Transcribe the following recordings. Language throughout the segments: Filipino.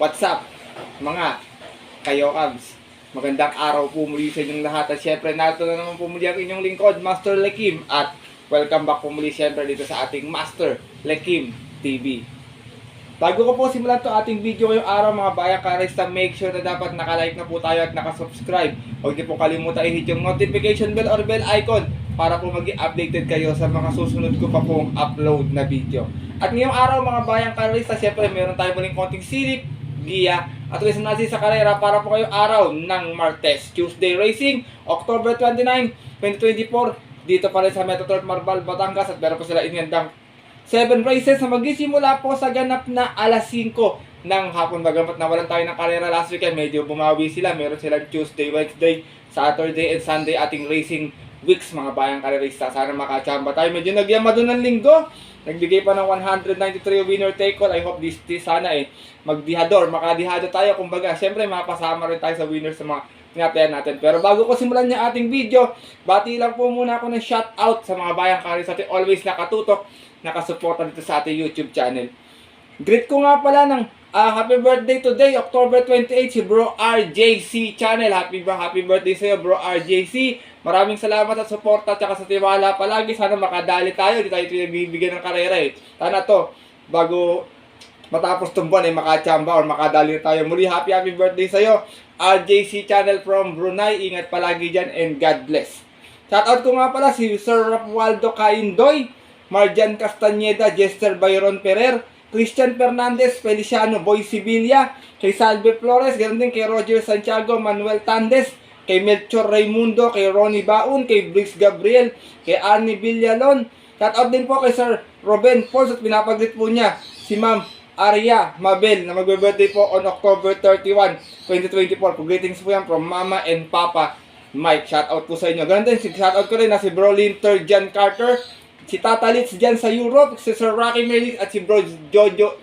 What's up, mga kayo Cubs? Magandang araw po muli sa inyong lahat. At syempre, narito na naman po muli ang inyong lingkod, Master Lekim. At welcome back po muli syempre dito sa ating Master Lekim TV. Bago ko po simulan to ating video ngayong araw mga bayang karista, make sure na dapat nakalike na po tayo at nakasubscribe. Huwag niyo po kalimutan i-hit yung notification bell or bell icon para po maging updated kayo sa mga susunod ko pa pong upload na video. At ngayong araw mga bayang karista, syempre meron tayo muling konting silip, giya, at reason natin sa karera para po kayo araw ng Martes, Tuesday Racing, October 29, 2024, dito pa rin sa Metro Turf Marbal, Batangas, at meron po sila inihanda 7 races na magsisimula po sa ganap na alas 5 ng hapon. Bagamat nawalan tayo ng karera last weekend, medyo bumawi sila. Meron silang Tuesday, Wednesday, Saturday, and Sunday ating racing weeks mga bayang karerista. Sana makachamba tayo. Medyo nagyama doon ng linggo. Nagbigay pa ng 193 winner take all. I hope this sana magdihador, makadihado tayo. Kumbaga, syempre mapasama rin tayo sa winners sa mga tinatayan natin. Pero bago ko simulan yung ating video, bati lang po muna ako ng shout out sa mga bayang karerista natin. Always nakatutok, nakasuporta dito sa ating YouTube channel. Greet ko nga pala ng happy birthday today, October 28, si Bro RJC channel. Happy birthday sa iyo, Bro RJC. Maraming salamat sa suporta at sa tiwala palagi. Sana makadali tayo. Hindi tayo bibigyan ng karera eh. Sana to, bago matapos itong buwan ay makachamba or makadali tayo. Muli, happy birthday sa iyo, RJC channel from Brunei. Ingat palagi dyan and God bless. Shoutout ko nga pala si Sir Rapualdo Caindoy, Marjan Castañeda, Jester Byron Ferrer, Christian Fernandez, Feliciano Boy Sibilia, kay Salve Flores, ganoon din kay Roger Santiago, Manuel Tandes, kay Melchor Raimundo, kay Ronnie Baun, kay Briggs Gabriel, kay Arnie Villalon. Shoutout din po kay Sir Ruben Pauls at pinapagrit po niya si Ma'am Arya Mabel na magbe-birthday po on October 31, 2024. Greetings po yan from Mama and Papa Mike. Shoutout po sa inyo. Ganoon din, shoutout ko rin na si Bro Linter Jan Carter, si Tata Litz dyan sa Europe, si Sir Rocky Melis at si Bro Jojo,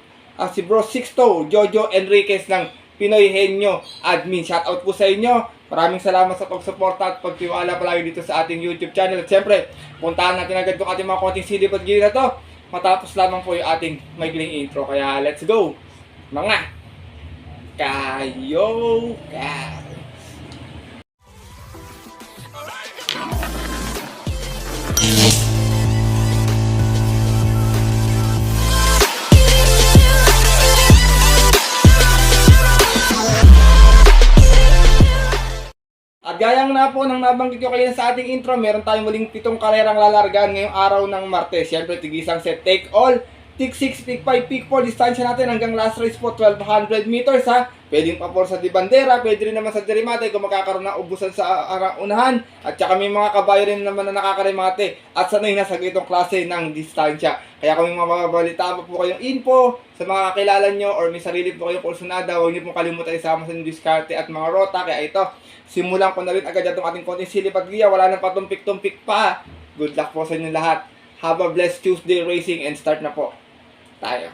si Bro Sixto, Jojo Enriquez ng Pinoy Henyo Admin. Shoutout po sa inyo. Maraming salamat sa pagsuporta at pagtiwala palagi dito sa ating YouTube channel. At syempre, puntahan natin agad itong ating mga konting silip at gili na to. Matapos lamang po yung ating maikling intro. Kaya let's go, mga kayo guys! At gaya na po nang nabanggit ko kayo sa ating intro, meron tayong muling 7 karerang lalargaan ngayong araw ng Martes. Siyempre, tigisang set take all, tick 6, tick 5, tick 4, distansya natin hanggang last race po, 1200 meters ha. Pwedeng pa po sa di bandera, pwede rin naman sa dirimate kung magkakaroon ng ubusan sa unahan. At saka may mga kabayo rin naman na nakakarimate at sanay na sa itong klase ng distansya. Kaya kung mababalita po kayong info sa mga kakilala nyo or may sarili po kayong kursunada, huwag nyo pong kalimutan isama sa diskarte at mga rota. Kaya ito, simulan ko na rin agad itong ating konting silip at giya. Wala nang patumpik-tumpik pa. Good luck po sa inyo lahat. Have a blessed Tuesday racing and start na po tayo.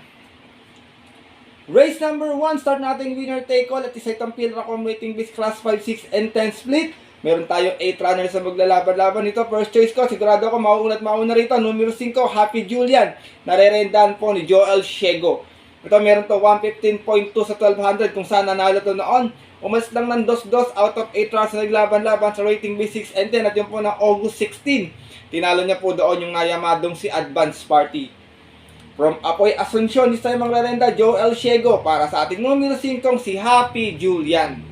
Race number 1, start natin winner take all at isa itong Pilracom Rating Base Class 5, 6, and 10 split. Meron tayong 8 runners na maglalaban-laban nito. First choice ko, sigurado ako mauna rito. Numero 5, Happy Julian. Narerendahan po ni Joel Shego. Ito meron to 115.2 sa 1200 kung saan nanalo to noon. Umalis lang ng 2-2 out of 8 runs na naglaban-laban sa Rating Base 6 and 10 at yun po na August 16. Tinalo niya po doon yung nayamadong si Advance Party. From Apoy Asuncion, this time ang rerenda, Joel Shego. Para sa ating numero 5, si Happy Julian.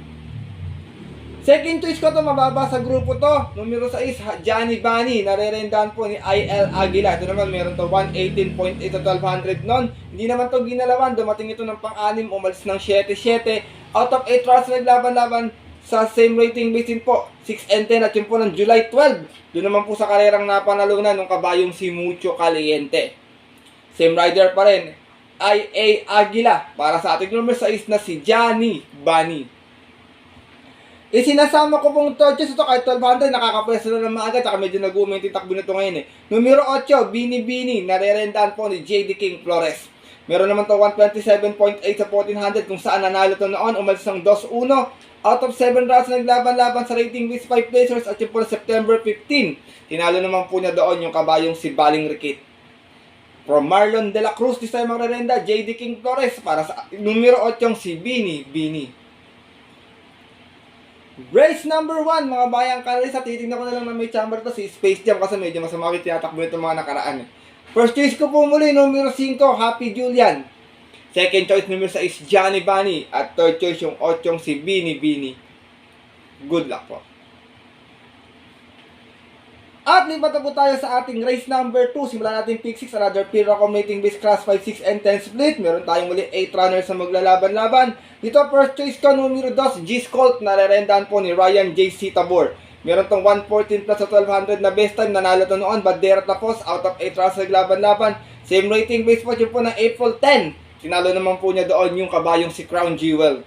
Second choice ko to, mababa sa grupo to. Numero 6, Johnny Bunny. Narerendahan po ni IL Aguila. Ito naman, meron to 118.8 to 1200 non. Hindi naman to ginalawan. Dumating ito ng pang-6, umalis ng 7-7. Out of 8 rounds naglaban-laban sa same rating base din po. 6 and 10 at yun po ng July 12. Doon naman po sa karerang napanalunan ng kabayong si Mucho Caliente. Same rider pa rin, IA Aguila. Para sa ating numero 6 na si Johnny Bunny. Isinasama ko pong torches ito kahit 1200, nakakapwesto na ng maaga, at medyo nag-uumint yung takbo nito ngayon eh. Numero 8, Bini Bini, narerendahan po ni JD King Flores. Meron naman to 127.8 sa 1400 kung saan nanalo to noon, umalis ng 2-1. Out of 7 rounds na naglaban-laban sa rating with 5 placers at yun po na September 15. Tinalo naman po niya doon yung kabayong si Baling Rikit. From Marlon De La Cruz, this time ang rerenda, JD King Flores. Para sa numero 8 si Bini. Race number 1, mga bayang kalisa. Titignan ko na lang na may chamber to si Space Jam kasi medyo masama tinatakbo ito mga nakaraan. First choice ko po muli, numero 5, Happy Julian. Second choice, numero 6, Johnny Bunny. At third choice, yung 8 si Bini. Good luck po. At lipat na po tayo sa ating race number 2. Simulan natin pick 6, another field accommodating base class 5, 6, and 10 split. Meron tayong muli 8 runners na maglalaban-laban. Dito, first choice ko, numero 2, G-Scolt. Narerendahan po ni Ryan J.C. Tabor. Meron tong 114 plus sa 1200 na best time. Nanalo to noon. Bandera tapos. Out of 8 runners naglaban-laban. Same rating base po yun po ng April 10. Tinalo naman po niya doon yung kabayong si Crown Jewel.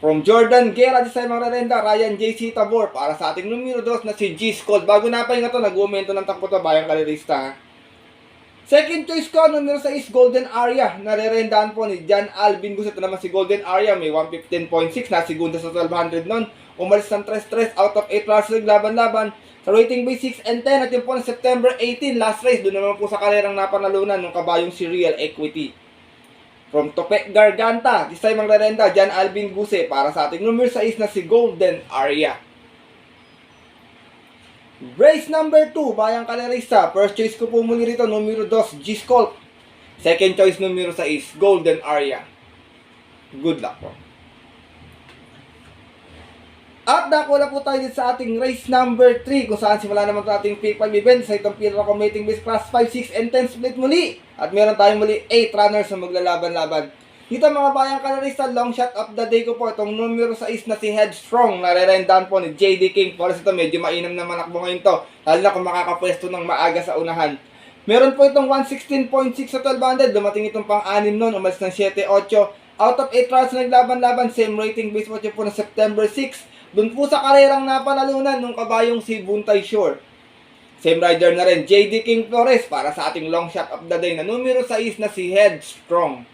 From Jordan Guerra, this time ang rerenda, Ryan J.C. Tabor. Para sa ating numero 2 na si G-Scold. Bago napahinga to, nag-umento ng takbo to, bayang kalirista. Second choice ko, numero 6, Golden Aria. Narerendahan po ni John Alvin Guzet. Ito naman si Golden Aria, may 115.6 na segunda sa 1200 nun. Umalis ng 3-3 out of 8 runs naglaban-laban. Sa rating base 6 and 10, at yun po ng September 18, last race. Doon naman po sa karerang napanalunan ng kabayong si Real Equity. From Topek Garganta, this time ang rerenda, John Alvin Guse. Para sa ating numero 6 na si Golden Aria. Race number 2, bayang kalerista. First choice ko po muli rito, numero 2, G-Scolt. Second choice, numero 6, Golden Aria. Good luck po. At nakula po tayo dito sa ating race number 3, kung saan simula naman sa ating pick 5 event sa itong field accommodating base class 5, 6, and 10 split muli. At meron tayong muli 8 runners na maglalaban-laban. Dito mga bayang kalerista, long shot of the day ko po itong numero 6 na si Headstrong. Narerendahan po ni JD King. Por ito medyo mainam na manakbo ngayon to, lalo na kung makakapwesto ng maaga sa unahan. Meron po itong 116.6 sa 1200. Dumating itong pang-anim nun, umalis ng 7-8. Out of 8 runs na naglaban-laban, same rating base po po na September 6. Doon po sa karerang napanalunan ng kabayong si Buntay Shore. Same rider na rin, JD King Flores. Para sa ating long shot of the day na numero 6 na si Headstrong.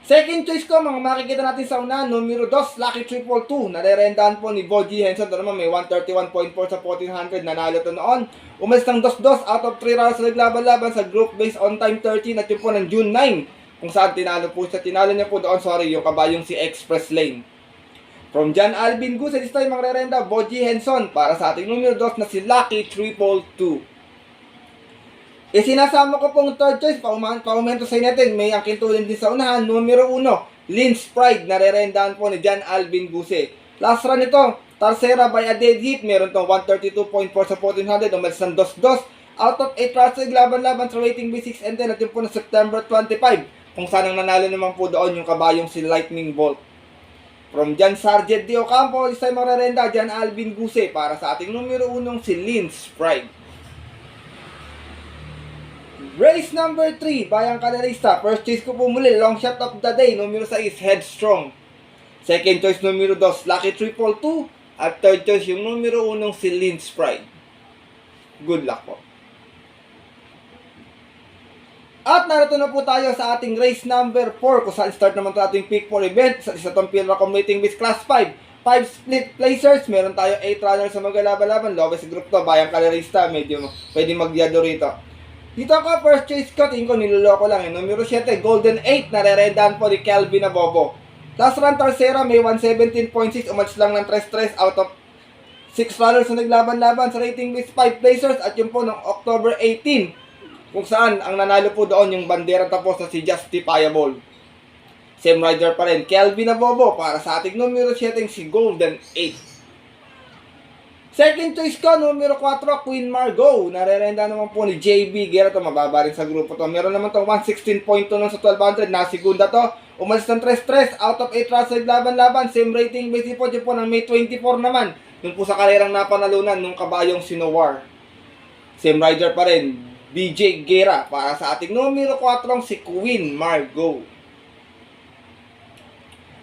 Second choice ko, mga makikita natin sa unahan, numero 2, Lucky 222. Narerendahan po ni Boji Henson. Ito naman may 131.4 sa 1400. Nanalo to noon. Umalis ng 2-2 out of 3 rounds na naglaban-laban sa group based on time 13 at yun po ng June 9. Kung saan tinalo po siya. Tinalo niya po doon, yung kabayong si Express Lane. From John Alvin Guse, this time ang rerenda, Boji Henson. Para sa ating numero 2 na si Lucky 222. Sinasama ko pong third choice, paumento sa natin, may angkin tulin din sa unahan, numero 1, Lynn's Pride, narerendahan po ni John Alvin Guse. Last run ito, Tarsera by a dead heat, meron tong 132.4 sa 1400, umalis ng 2-2, out of 8 runs naglaban-laban sa rating B6 and 10 at yun po na September 25, kung saan ang nanalo naman po doon yung kabayong si Lightning Bolt. From John Sargent de Ocampo, this time ang rerenda, John Alvin Guse. Para sa ating numero 1, si Lynn's Pride. Race number 3, bayang kalerista. First choice ko po muli, long shot of the day, numero 6, Headstrong. Second choice, numero 2, Lucky 222. At third choice, yung numero 1, si Lynn's Pride. Good luck po. At narito na po tayo sa ating race number 4, kung saan start naman ito ating pick 4 event. Sa isa itong field accommodating base class 5. 5 split placers, meron tayo 8 runners sa maglalaban-laban. Lowest group to, bayang kalerista, medyo pwede magyado rito. Dito ako, first choice ko, tingin ko niloloko lang Numero 7, Golden 8, narerendahan po ni Kelvin Abobo. Last run, Tarsera, may 117.6, umalis lang ng 3-3 out of 6 runners na naglaban-laban sa rating base 5 placers. At yun po ng October 18, kung saan ang nanalo po doon yung bandera tapos na si Justifiable. Same rider pa rin, Kelvin Abobo. Para sa ating numero 7, si Golden 8. Second choice ko, numero 4, Queen Margot. Narerenda naman po ni JB Guerra. Mababa rin sa grupo to. Meron naman itong 116.2 sa 1200. Nasigunda to. Umalis ng 3-3 out of 8 runs naglaban-laban. Same rating base po dyan po ng May 24 naman. Yung po sa karerang napanalunan nung kabayong Sinowar. Same rider pa rin, BJ Guerra. Para sa ating numero 4, si Queen Margot.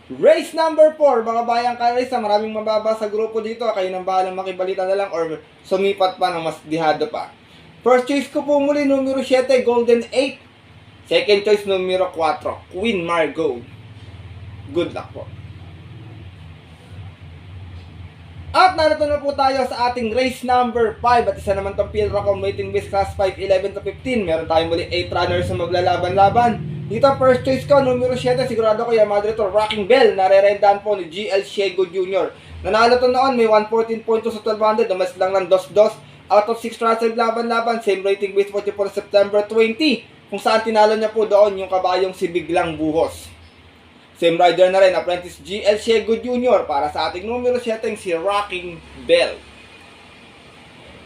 Race number 4, mga bayang kalista, maraming mababa sa grupo dito. Kayo nang bahalang makibalita na lang or sumipat pa ng mas dihado pa. First choice ko po muli, numero 7, Golden 8. Second choice, numero 4, Queen Margot. Good luck po. At narito na po tayo sa ating race number 5 at isa naman itong Philracom waiting base class 5, 11 to 15. Meron tayong muli 8 runners na maglalaban-laban. Dito first choice ko, numero 7, sigurado ko yung Madre to Rocking Bell, narerendahan po ni GL Shiego Jr. Nanalo to noon, may 114.2 sa 1200, umas lang ng 2-2. Out of 6 runners laban-laban, same rating base po po September 20, kung saan tinalo niya po doon yung kabayong si Biglang Buhos. Same rider na rin, apprentice GL Shiego Jr. para sa ating numero 7, si Rocking Bell.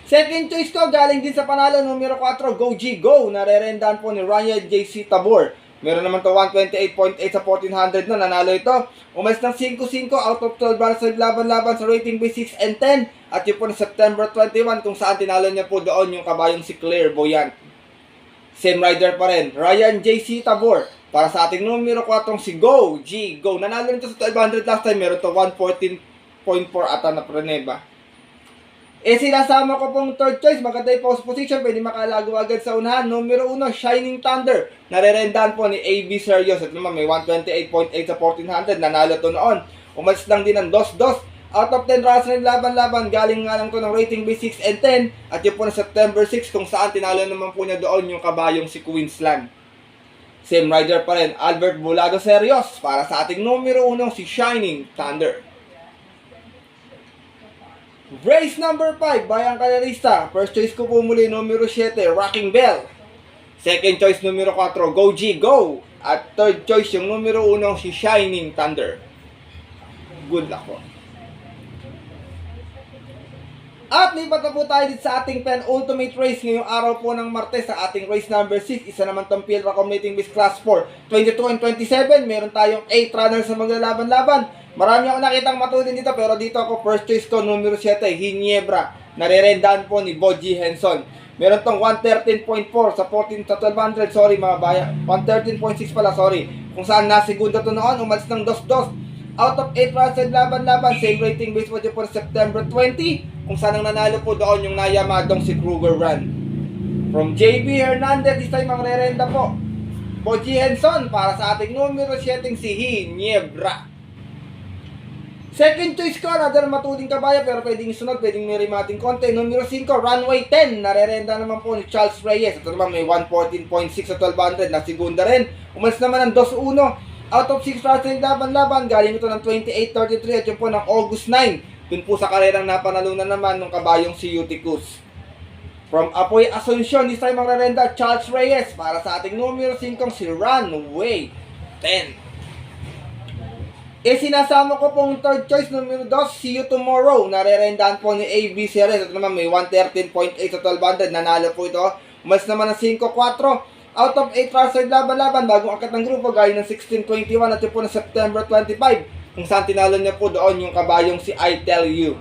Second choice ko, galing din sa panalo, numero 4, Go G Go. Narerendahan po ni Ryan JC Tabor. Meron naman to 128.8 sa 1400 na, nanalo ito. Umalis ng 5-5 out of 12 runs sa laban-laban sa rating base 6 and 10. At yun po na September 21, kung saan tinalo niya po doon yung kabayong si Clairvoyant. Same rider pa rin, Ryan JC Tabor. Para sa ating numero 4, si Go G Go. Nanalo nito sa 1200 last time. Meron to 114.4 ata na praneba. Sinasama ko pong third choice. Maganda yung post position. Pwede makalago agad sa unahan. Numero 1, Shining Thunder. Narerendahan po ni AB Serios. At naman may 128.8 sa 1400. Nanalo to noon. Umalis lang din ng 2-2. Out of 10 runs na laban-laban, galing nga lang to ng rating base 6 and 10. At yun po na September 6, kung saan tinalo naman po niya doon yung kabayong si Queensland. Same rider pa rin, Albert Bulado Serios. Para sa ating numero 1, si Shining Thunder. Race number 5, Bayang Kalarista. First choice ko po muli, numero 7, Rocking Bell. Second choice, numero 4, Go G Go. At third choice, yung numero 1, si Shining Thunder. Good luck po. At lipat na po tayo dito sa ating penultimate race ngayong araw po ng Martes sa ating race number 6. Isa naman itong Philracom waiting base class 4, 22 and 27. Meron tayong 8 runners na maglalaban-laban. Marami akong nakitang matulin dito, pero dito ako first choice ko, numero 7, Ginebra. Narerendahan po ni Boji Henson. Meron tong 113.4 sa 14 sa 1200, sorry mga bayan. 113.6 pala, sorry. Kung saan nasigunda to noon, umalis ng 2-2. Out of 8 runs sa laban-laban, same rating base po dyan po September 20, kung saan ang nanalo po doon yung nayamadong si Kruger Run. From JB Hernandez, this time ang rerenda po, Boji Henson, para sa ating numero 7, si Ginebra. Second choice ko, another matuling kabaya, pero pwedeng isunod, pwedeng may remating konti. Numero 5, Runway 10, narerenda naman po ni Charles Reyes. Ito naman may 114.6 sa 1200, na segunda rin. Umalis naman ng 2-1. Out of 6 runs na laban-laban, galing ito ng 28-33 at yun po ng August 9. Dun po sa karerang napanalunan naman ng kabayong si Uticus. From Apoy Asuncion, this time ang rerenda, Charles Reyes, para sa ating numero 5, si Runway 10. Sinasama ko pong third choice, numero 2, See You Tomorrow. Narerendahan po ni AB Series. Ito naman may 113.8 sa 1200. Nanalo po ito. Mas naman ng 5-4. Out of 8 runs sa laban-laban, bagong angkat ng grupo, gaya ng 16-21 at yun po na September 25. Kung saan tinalo niya po doon yung kabayong si I Tell You.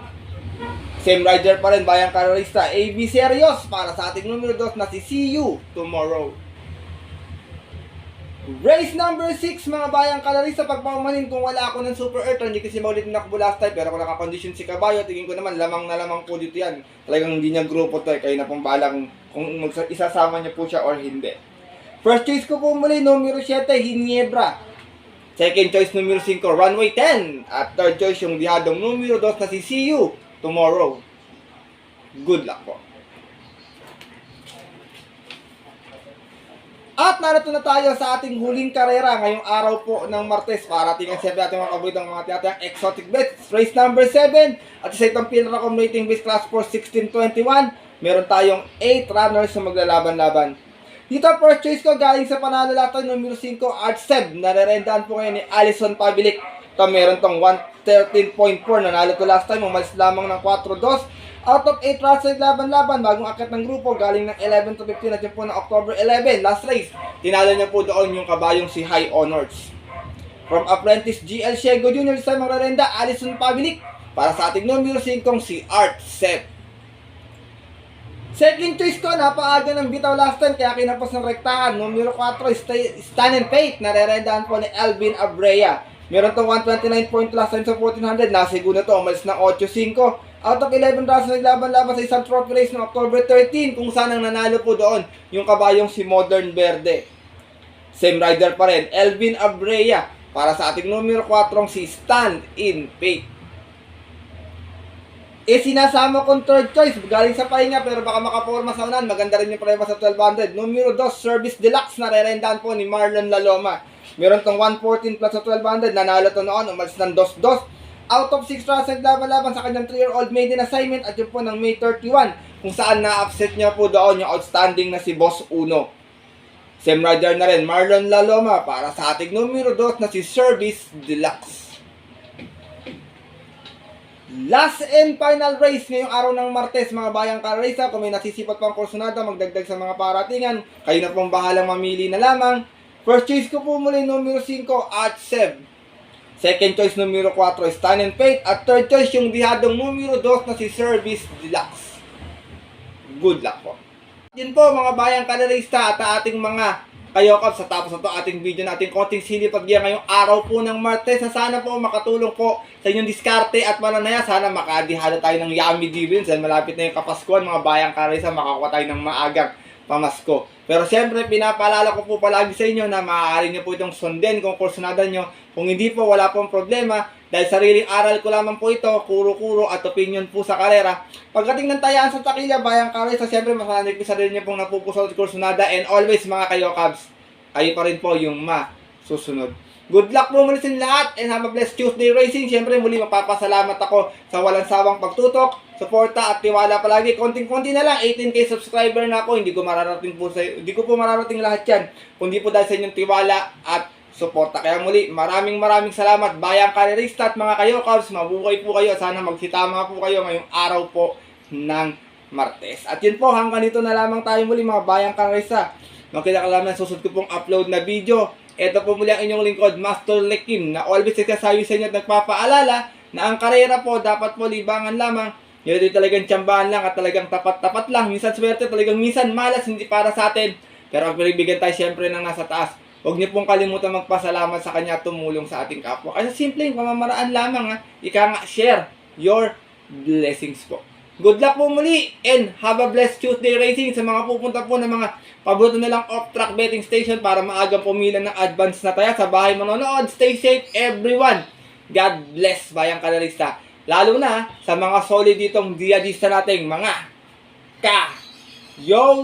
Same rider pa rin, Bayang Kalarista, AB Serios, para sa ating numero 2 na si See You Tomorrow. Race number 6, mga Bayang Kalarista, pagpamanin kung wala ako ng Super Earth, hindi kasi maulit na ako last time, pero kung nakakondisyon si Kabayo, tingin ko naman lamang na lamang po dito yan. Talagang hindi niya grupo to, kayo na pong balang kung isasama niya po siya or hindi. First choice ko po muli, numero 7, Ginebra. Second choice, numero 5, Runway 10. At third choice, yung dihadong numero 2 na si See You Tomorrow. Good luck po. At narito na tayo sa ating huling karera ngayong araw po ng Martes para tingnan siyempre ating mga kabulit ng mga tiyatayang exotic bets. Race number 7 at isa itong Philracom rating base class for 1621. Meron tayong 8 runners na maglalaban-laban. Dito first choice ko galing sa panalo lahat numero 5, Artseb. Narerendahan po ngayon ni Alison Pabilik. Ito meron tong 113.4, nanalo to last time, umalis lamang ng 4-2. Out of 8 runs sa laban-laban, bagong akit ng grupo, galing ng 11 to 15 at yun po ng October 11, last race. Tinalo niya po doon yung kabayong si High Honors. From apprentice GL Shiego Jr. sa mga rerenda, Alison Pabilik. Para sa ating numero 5, si Artseb. Second choice ko, napaaga ng bitaw last time, kaya kinapos ng rektahan. Numero 4, Stan and Fate. Narerendahan po ni Alvin Abrea. Meron tong 129 point last time sa 1400. Nasiguna to, umalis ng 8-5. Out of 11 runs na naglaban-laban sa isang trophy race noong October 13, kung saan ang nanalo po doon yung kabayong si Modern Verde. Same rider pa rin, Alvin Abrea. Para sa ating numero 4, si Stand in Fate. Sinasama kong third choice, galing sa pahinga pero baka makaporma sa unan. Maganda rin yung prema sa 1200. Numero 2, Service Deluxe na re-rendahan po ni Marlon Laloma. Meron tong 114 plus sa 1200, nanalo to noon, umalis ng 2-2. Out of 6 rounds laban sa kanyang 3-year-old maiden assignment at yun po ng May 31, kung saan na-upset niya po doon yung outstanding na si Boss Uno. Same rider na rin, Marlon Laloma para sa ating numero 2 na si Service Deluxe. Last and final race ngayong araw ng Martes, mga bayang karesa. Kung may nasisipat pang kursunada, magdagdag sa mga paratingan, kayo na pong bahalang mamili na lamang. First choice ko po muli numero 5 at Seb. Second choice numero 4 Stan and Fate. At third choice yung dihadong numero 2 na si Service Deluxe. Good luck po. Yun po mga bayang karerista at ating mga kayokap, sa tapos na to ating video natin konting silip at giya ngayong araw po ng Martes, na sana po makatulong po sa inyong diskarte at mananaya. Sana makadihado tayo ng yummy dividends dahil malapit na yung Kapaskuhan, mga bayang karesa, makakuha tayo ng maagang pamasko. Pero siyempre pinapaalala ko po palagi sa inyo na maaari nyo po itong sundin kung kursunada nyo. Kung hindi po, wala pong problema dahil sariling aral ko lamang po ito, kuro-kuro at opinion po sa karera. Pagdating ng tayaan sa takilya, bayang karesa, siyempre masanay ko sa rin nyo pong napupusol sa kursunada, and always mga kayokabs, kayo pa rin po yung masusunod. Good luck po muli sa lahat and have a blessed Tuesday racing. Siyempre muli mapapasalamat ako sa walang sawang pagtutok, suporta at tiwala palagi. Konting-konti na lang, 18k subscriber na ako. Hindi ko po mararating lahat yan, kundi po dahil sa inyong tiwala at suporta. Kaya muli, maraming salamat bayang karerista at mga kayokabs. Mabuhay po kayo. Sana magsitama po kayo ngayong araw po ng Martes. At yun po, hanggang dito na lamang tayo muli mga bayang karerista. Makita ka lamang susunod ko pong upload na video. Ito po muli ang inyong lingkod, Master Lekim, na always nagsasabi sa inyo at nagpapaalala na ang karera po dapat po libangan lamang. Yun din talagang tsambahan lang at talagang tapat-tapat lang. Minsan swerte, talagang minsan malas, hindi para sa atin. Pero ang pinibigyan tayo siyempre ng nasa taas. Huwag niyo pong kalimutan magpasalamat sa kanya at tumulong sa ating kapwa. Kasi simpleng pamamaraan lamang ha. Ika nga, share your blessings po. Good luck po muli and have a blessed Tuesday racing sa mga pupunta po ng mga paborito nilang off-track betting station para maagang pumila ng advance na tayo sa bahay manonood. Stay safe everyone. God bless bayang karerista. Lalo na sa mga solid ditong diadista nating mga Ka-Yo-Cabs.